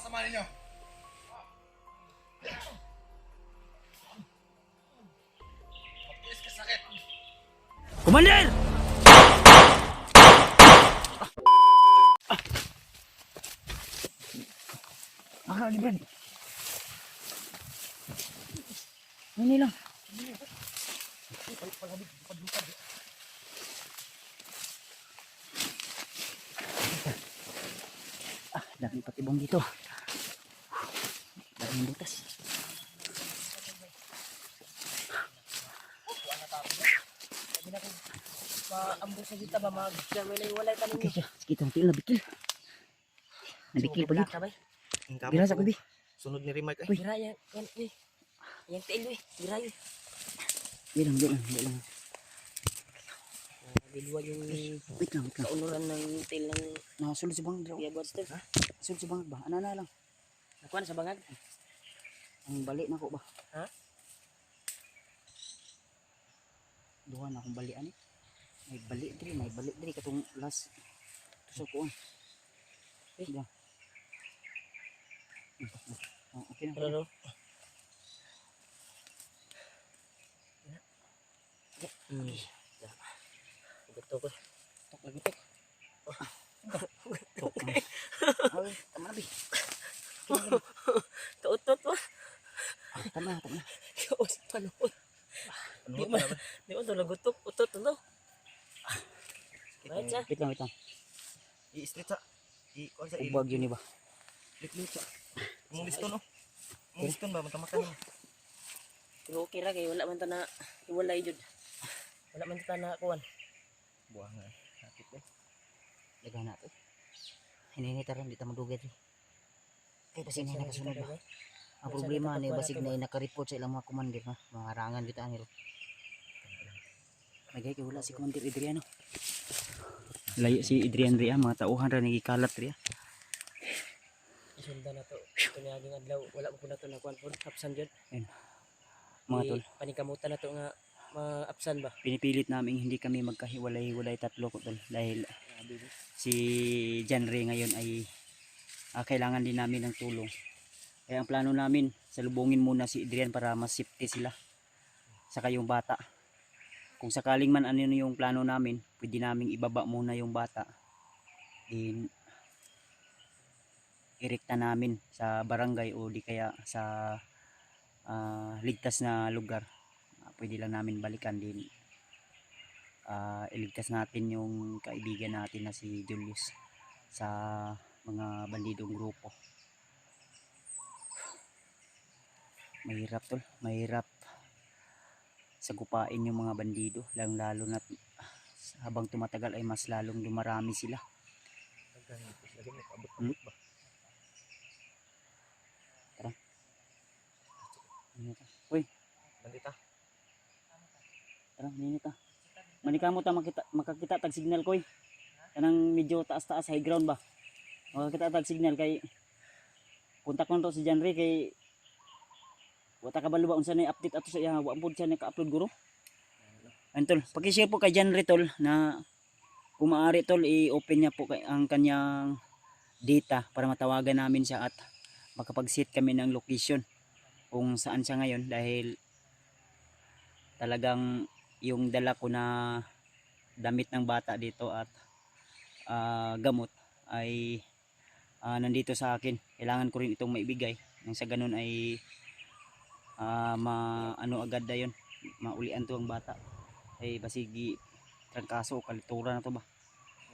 sama ninyo. Matiis ka sakit. Komander! Libre. Ini lang. Dami patibong dito. Daming butas. Ambos sa kita ba walay ka ninyo. Okay, sikitong til na bikil. Nabikil pa gid. Bira sa kubi. Sunod ni Remark ay. Gira yan, uy. Yang tail uy, gira yun. Bilang. Bilwa yung Wait lang. kaunuran ng tail ng Nasulod si bangag. Kuya Buster. Ha? Nasulod si bangag ba? Ana na lang. Nakuha na sa bangag. Ang bali na ko ba? Ha? Duha na akong balian eh. May bali diri katong last tusok ko. Eh, ya. Oh, okay na. Ano? Gusto ko. Tok lagi tok. Tok. Ay, tama na bi. Kautot mo. Tama. Kaos panahon. Di mo ito nagutok. Utot ano? Ba't siya? Wait lang. I-street sa. I-kuha sa Ubag yun iba. Lit sa. Mong liston no. Mong liston ba matamakan mo. Pero okay ra kay wala man ta na iwalay jud. Wala man ta na kuwan. Buang nga. Sakit ba? Lagay na to. Hininita rin dito madugay to. Kaya kasi hindi nakasunod ba? Ang problema ni basig na naka-report sa ilang mga commander na mga harangan dito anil. Nagay kay wala si Commander Adriano. Layo si Adrian Ria, mga tauhan ra nagikalat Ria. Isunda na to. Ito niya yung adlaw. Wala po na to na kuwan po. Hapsan jud. Mga tol, Panikamutan na to nga ma-apsan ba? pinipilit namin hindi kami magkahiwalay-hiwalay tatlo ko tol dahil si John Ray ngayon ay kailangan din namin ng tulong. Kaya ang plano namin, salubungin muna si Adrian para mas safety sila. Saka yung bata. Kung sakaling man ano yung plano namin, pwede naming ibaba muna yung bata. Then irekta namin sa barangay o di kaya sa ligtas na lugar. Pwede lang namin balikan din. Iligtas natin yung kaibigan natin na si Julius sa mga bandidong grupo. Mahirap tol, mahirap sagupain yung mga bandido, lalo na habang tumatagal ay mas lalong dumarami sila. Tara. Uy, Bandita. tara, minita. Manika mo ta makakita tag signal koy. Kanang medyo taas-taas high ground ba? Makakita tag signal kay kontak mo to si John Ray kay wata ka baluba unsa na update ato sa iya wa pod siya naka-upload guro. Antol, paki-share po kay John Ray tol na kung maaari tol i-open niya po ang kanyang data para matawagan namin siya at makapag-set kami ng location kung saan siya ngayon dahil talagang yung dala ko na damit ng bata dito at gamot ay nandito sa akin. Kailangan ko rin itong maibigay nang sa ganun ay ano agad na yun, maulian to ang bata ay basigi trangkaso o kalituran na to ba,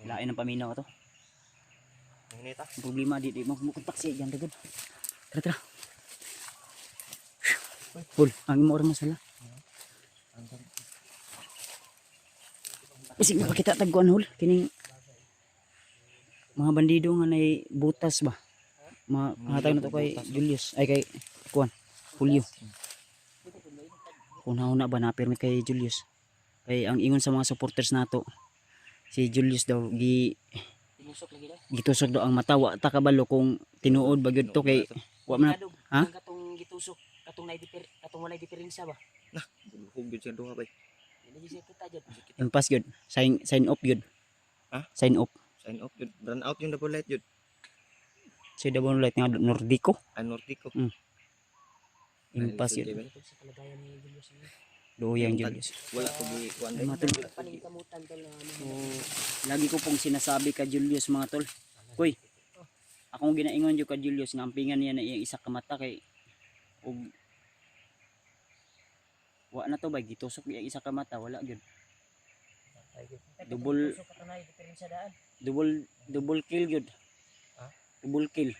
lain ng paminaw to. Ngunita. Ang problema di mo kontak siya dyan dagod. Tara Pul, ang imo orang masala kasi makakita tagkuan hul kining mga bandido nga nay butas ba mahatag na to kay Julius ay kay kuan Julio. Una ba na permit kay Julius? Kay ang ingon sa mga supporters nato si Julius daw gitusok daw ang mata wa ta kabalo kung tinuod ba gyud to kay wa man ha? Katong gitusok, katong walay diferensya ba? Nah, hugid siya duha bay. Dili siya kita jud. Yung pass gyud. Sign off gyud. Ha? Sign off. Sign off yun. Run out yung double light yun. Sa Davao Light nga Nordico. Nordico. Impas yun. Sa kalagayan ni Julius niya. Luyang Julius. Wala ko gi kuan Ay, mga tol. Paningkamutan tol na So, lagi ko pong sinasabi ka Julius mga tol. Kuy, akong ginaingon yung ka Julius nga ampingan niya na iyang isa ka mata kay og wa na to ba gitusok iyang isa ka mata wala gyud. Double double kill gyud. Double kill.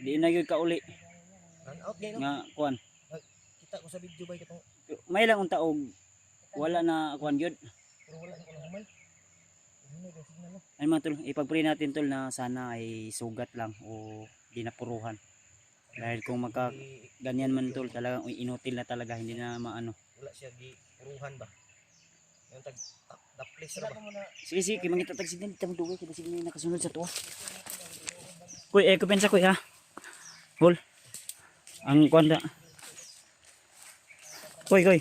Di na gyud ka uli Out gay no. nga kuan. Kita ko sa video ba katong May lang unta og wala na kuan gyud. pero wala ni ko naman. Ano ba signal no? Ay mga tol, ipag-pray natin tol na sana ay sugat lang o di napuruhan. Dahil kung ganyan man tol, talagang inutil na talaga, hindi na maano. Wala siya gi puruhan ba. Yung tag taplis ra ba. Sige, sige, kaya mangita tag signal, tamo dugay, kita signal nakasunod sa tuwa. Kuy, kupensa kuy ha. Hol. Ang kuan da. Kuy, kuy.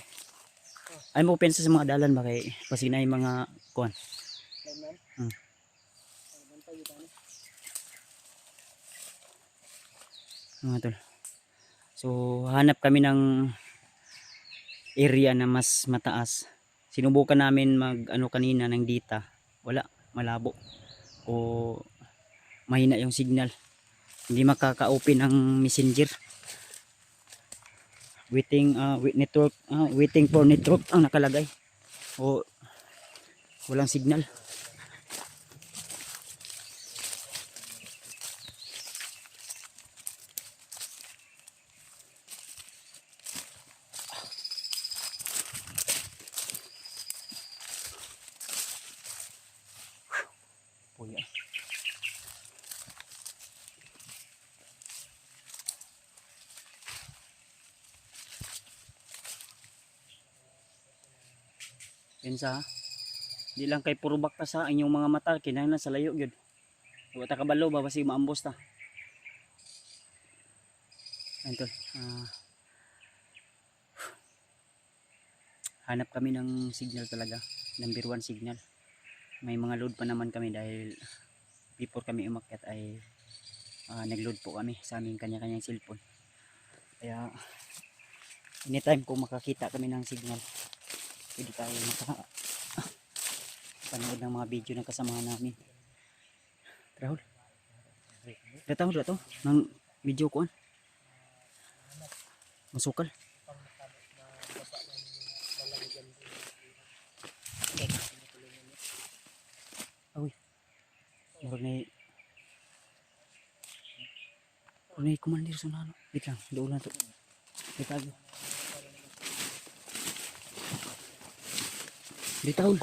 Ay mo pensa sa mga dalan ba kay pasinay mga kuan. Mga tol. So hanap kami ng area na mas mataas. Sinubukan namin mag ano kanina ng data. Wala, malabo. O mahina yung signal. Hindi makaka-open ang messenger. Waiting waiting for network ang nakalagay. O walang signal. Puya. Pensa ha? Di lang kay puro bakta sa inyong mga mata kinahanglan sa layo gyud. Wa ta kabalo ba basi maambos ta. Ayun tol. Hanap kami ng signal talaga. Number 1 signal. May mga load pa naman kami dahil before kami umakyat ay nag-load po kami sa aming kanya-kanyang cellphone. Kaya anytime kung makakita kami ng signal, pwede tayo panood ng mga video ng kasamahan namin. Rahul. Dato ng video ko masukal. Awi. Murag kumandir sa nano. Wait lang, doon na to. Ditago. Ditago.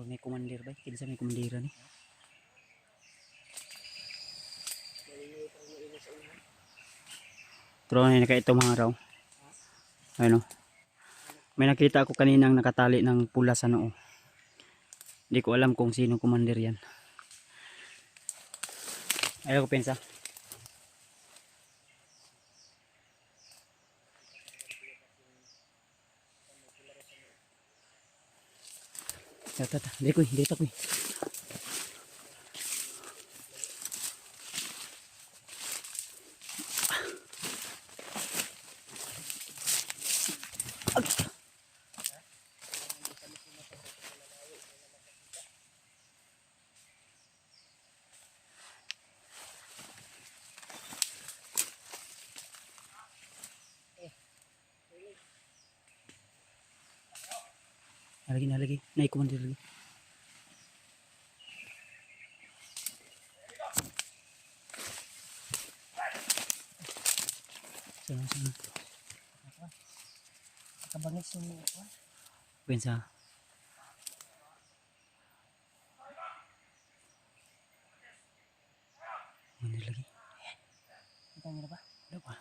May kumandir ba? Kinsa may kumandira ni? Pero na nakaito mga raw. Ayun o. May nakita ako kaninang nakatali ng pula sa noo. Hindi ko alam kung sino kumandir yan. Ayaw ko pensa. Tata, dito ko. Nalagi. Naik kumandir lagi. Sana. kabangis yung apa? Pensa. Kumandir lagi. Kita ngira ba? Ada pa.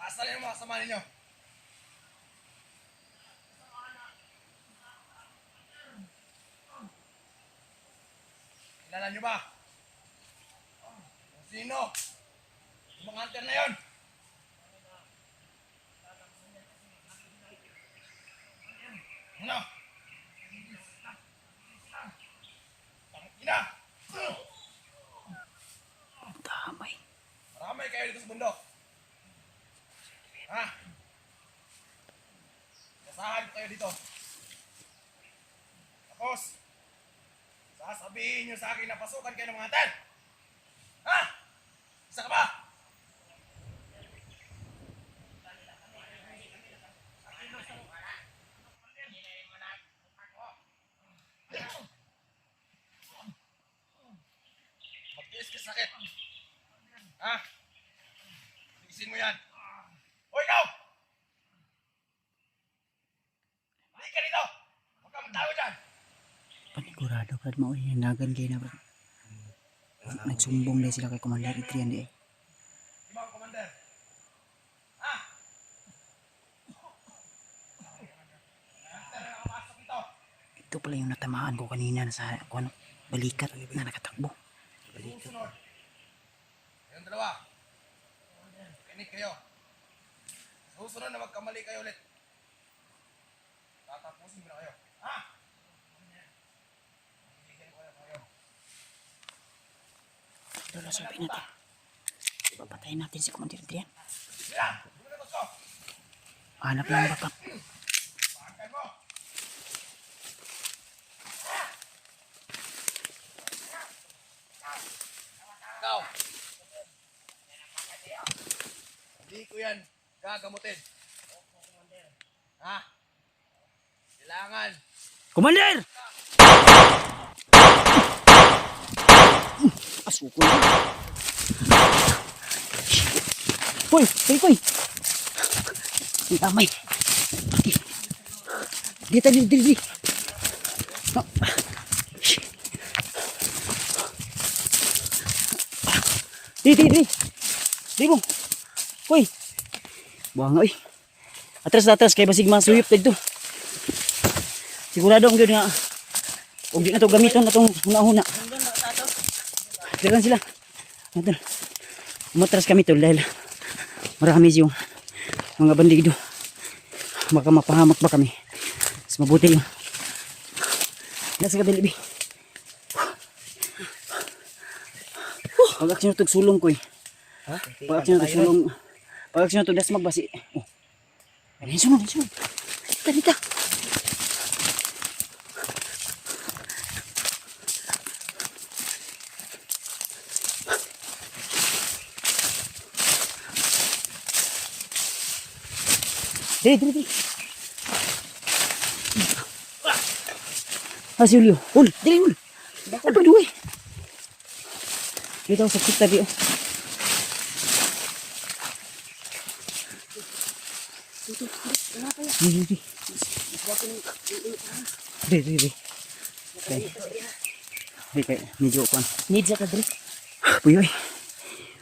Taas na rin yung mga kasama ninyo. Kilala nyo ba? Kung sino? Yung mga hunter na yun? Ano? Ina! Damay. Maramay kayo dito sa bundok. Ha? Kasahan ko kayo dito. Tapos, sasabihin nyo sa akin na pasukan kayo ng mga hunter. Ha? Isa ka ba? Magtiis ka sakit. Ha? Tiisin mo yan. O ikaw! Halika dito! Huwag kang magtago dyan! Panigurado kad mao yung nagan kay na ba. Nagsumbong na sila kay Commander Adrian di ay. Di ba ang commander? Ha? Hunter na nakapasok dito. Ito pala yung natamaan ko kanina sa kuan balikat na nakatakbo. Susunod. Kayong dalawa. Kinig kayo. Susunod na magkamali kayo ulit. Tatapusin ko na kayo. Ha? Bibigyan ko kayo. Lolo, sabihin natin. Papatayin natin si Commander Adrian. Sila! Lumunod ko! Hanap lang ang backup. Bakal mo! Ikaw! Hindi ko yan gagamutin. Ha? Kailangan. Commander! Asuko na. Hoy! Hoy! Hoy! Ang damay. Dito, dito. No. Di. Di mo. Hoy. Buang oy. Atras kay basig masuyop dito. Sigurado ang gyud nga og di na to gamiton atong huna-huna. Diyan sila. Natin. Umatras kami tol dahil marami yung mga bandido. Baka mapahamak ba kami. Mas mabuti yung nasa kabili. Pag-aksyon ito sulong ko eh. Ha? Pag-aksyon ito sulong. Pag-aksyon ito das magbasi. Oh. Ayun, sunod. Dita. Dili. Julio. Ul, dili. Apa duwe? Kita usah kita dia. Dili. Kay medyo kan. Need sa kadri. Puyoy.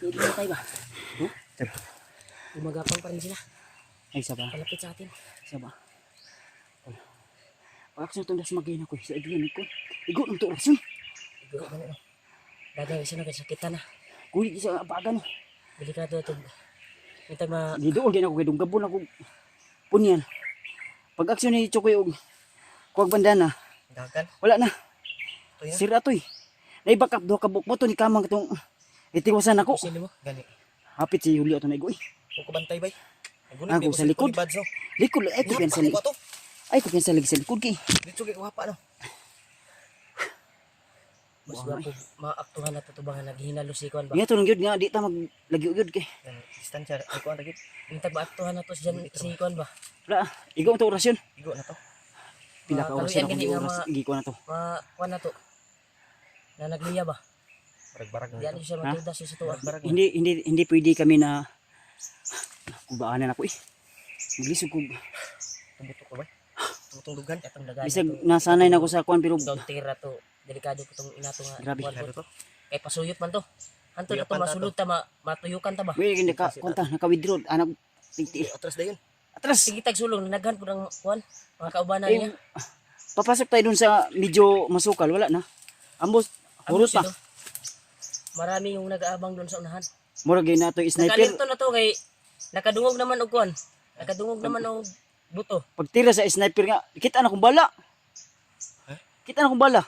Need mo tayo ba? Tara. Gumagapang pa rin sila. Ay saba. Palapit sa atin. Saba. Pag-aksyon ito das magay na ko sa Adrian ko. Igo nung to rason. Igo ba na? Dagay siya nagsakitan na. Kulit sa apagan. Delikado ito. Itag ma... Gidool din ako kay dunggabon ako. Punyan. Pag-aksyon ni Chokoy og kuwag bandana. Dagan. Wala na. Ito yan. Sira to eh. Naibakap do kabuk mo to ni kamang itong itiwasan ako. Sili mo? Gani. Hapit si Julio to na igo eh. Kung kubantay bay. Ako sa likod. Likod ay ko sa likod. Ay ko sa likod kay. Dito kay wapa no. Mas wapo maaktuhan na tutubangan naghinalo si Kwan ba? Nga to nang gyud nga di ta maglagyo-gyud kay. Gani. Distansya ay ko ang dagit. Intag maaktuhan na to si Kwan ba? Wala. Igo to orasyon. Igo na to. Pila ka orasyon ako Kaluyan gani nga oras igi ko na to. Kwan na to. Na nagliya ba? Barag-barag Di ano siya matuda siya sa tuwa. Barag-barag. Hindi pwede kami na kubaanan ako eh. Maglisod ko. Tumutok ko ba? Tumutong dugan. Katong dagan. Bisag nasanay na ako sa kuan pero Daw tira to. Delikado po tong inato nga. Grabe. kuwan po. Ano to? Kay pasuyot man to. Anto na to Tuyapan ta masulod ta matuyukan ta ba. wait hindi ka konta naka-withdraw anak tigti. Atras na yun. Atras. Sige tag sulong naghan po ng kuan. Mga kaubanan Eh, niya. papasok tayo dun sa medyo masukal wala na. Ambos hurot pa. Ito. Marami yung nag-aabang doon sa unahan. Mura gyud nato sniper. Nakalinto na to kay nakadungog naman og kuan. Nakadungog naman og buto. Pagtira sa sniper nga kita na kong bala. Kita na kong bala.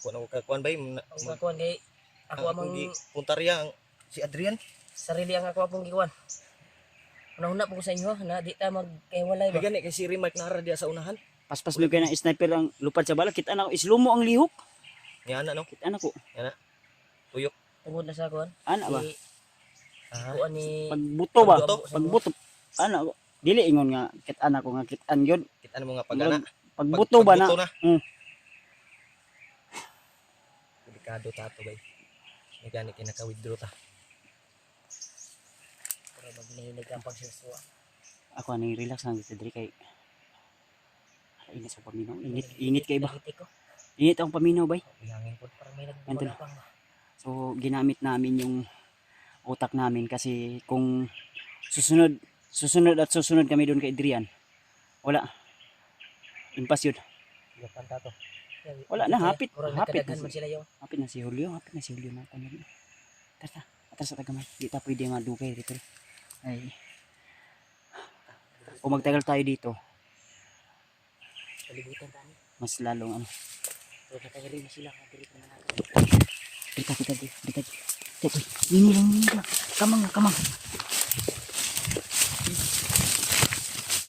Kuan ako kakuan ba Ang mga kuan kay ako amang puntarya ang si Adrian. sarili ang ako apong gikuan. Una-una po ko sa inyo na di ta magkahiwalay ba. Gani kay si Rimark nara diya sa unahan. Paspas mo kayo ng sniper ang lupad sa bala. Kita na ko islumo ang lihok. Nga ana no. Kita na ko. Tuyok. Tungod na sa kuan. Ana ba? Kuan ni Pagbuto ba? Pagbuto. Pagbuto. Ana ko. Dili ingon nga kita na ko nga kitan gyud. Kita mo nga pag-ana. Pagbuto ba na? Pagbuto na. Mm. Delikado tato bay. May gani kay naka-withdraw ta. para magnihinig ang pagsusuwa. Ako anong relax lang dito diri kay init sa paminaw. Init kay ba? Nagiti ko. Init ang paminaw bay. Ihangin po. Parang may Andun. nagpapang ba. So ginamit namin yung utak namin kasi kung susunod kami doon kay Adrian. Wala. Impas yun. Yapan tato. Wala na, hapit. Murag Hapit. nagkadaghan man sila yung Hapit na si Julio na kami. Tara, atras sa tagamay. Di ta pwede nga dukay dito. Ay. Kung magtagal tayo dito, kalibutan tani. mas lalong ano. So katagari na sila kadiri na natin. Dito. Dito. Ini lang. Kamang.